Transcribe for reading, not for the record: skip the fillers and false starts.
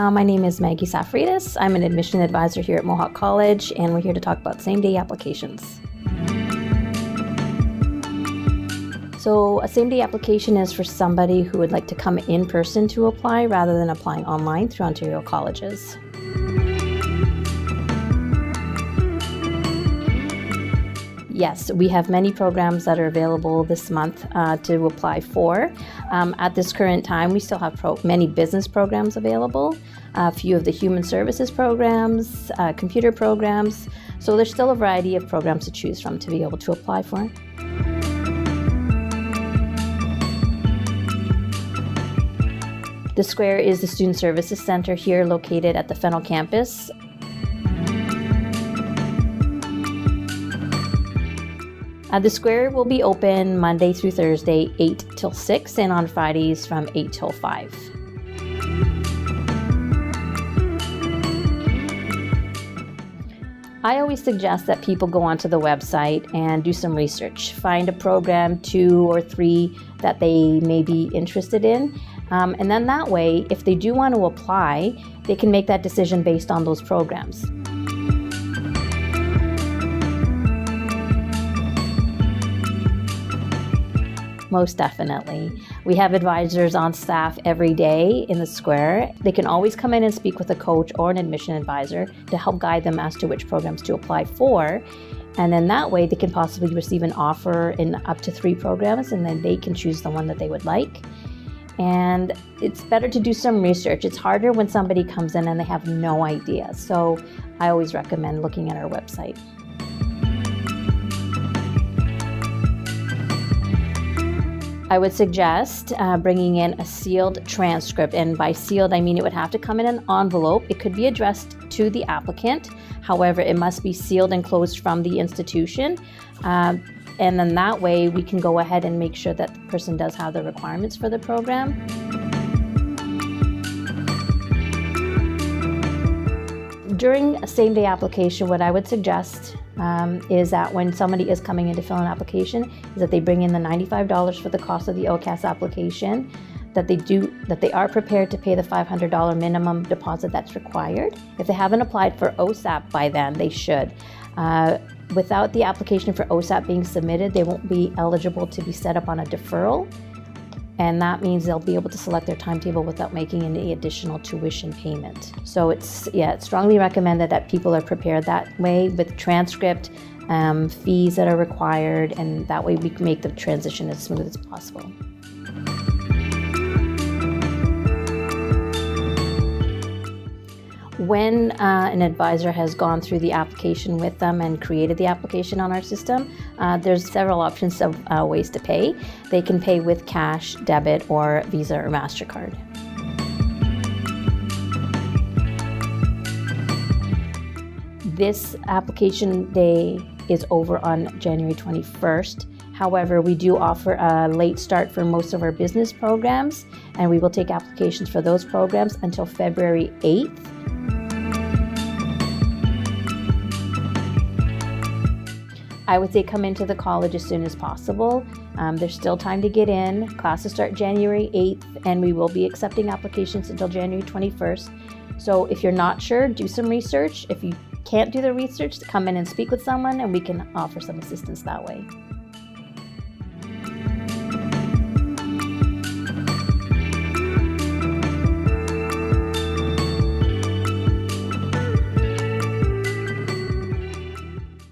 My name is Maggie Tsafaridis. I'm an admission advisor here at Mohawk College, and we're here to talk about same-day applications. So a same-day application is for somebody who would like to come in person to apply rather than applying online through Ontario colleges. Yes, we have many programs that are available this month to apply for. At this current time, we still have many business programs available, a few of the human services programs, computer programs. So there's still a variety of programs to choose from to be able to apply for. The Square is the Student Services Center here located at the Fennell Campus. The Square will be open Monday through Thursday, 8 till 6, and on Fridays from 8 till 5. I always suggest that people go onto the website and do some research. Find a program, 2 or 3, that they may be interested in. And then that way, if they do want to apply, they can make that decision based on those programs. Most definitely. We have advisors on staff every day in the Square. They can always come in and speak with a coach or an admission advisor to help guide them as to which programs to apply for. And then that way they can possibly receive an offer in up to 3 programs, and then they can choose the one that they would like. And it's better to do some research. It's harder when somebody comes in and they have no idea. So I always recommend looking at our website. I would suggest bringing in a sealed transcript, and by sealed I mean it would have to come in an envelope. It could be addressed to the applicant, however it must be sealed and closed from the institution, and then that way we can go ahead and make sure that the person does have the requirements for the program. During a same-day application, what I would suggest is that when somebody is coming in to fill an application, is that they bring in the $95 for the cost of the OCAS application, that they are prepared to pay the $500 minimum deposit that's required. If they haven't applied for OSAP by then, they should. Without the application for OSAP being submitted, they won't be eligible to be set up on a deferral. And that means they'll be able to select their timetable without making any additional tuition payment. So it's strongly recommended that people are prepared that way with transcript, fees that are required, and that way we can make the transition as smooth as possible. When an advisor has gone through the application with them and created the application on our system, there's several options of ways to pay. They can pay with cash, debit, or Visa or MasterCard. This application day is over on January 21st. However, we do offer a late start for most of our business programs, and we will take applications for those programs until February 8th. I would say come into the college as soon as possible. There's still time to get in. Classes start January 8th, and we will be accepting applications until January 21st. So if you're not sure, do some research. If you can't do the research, come in and speak with someone, and we can offer some assistance that way.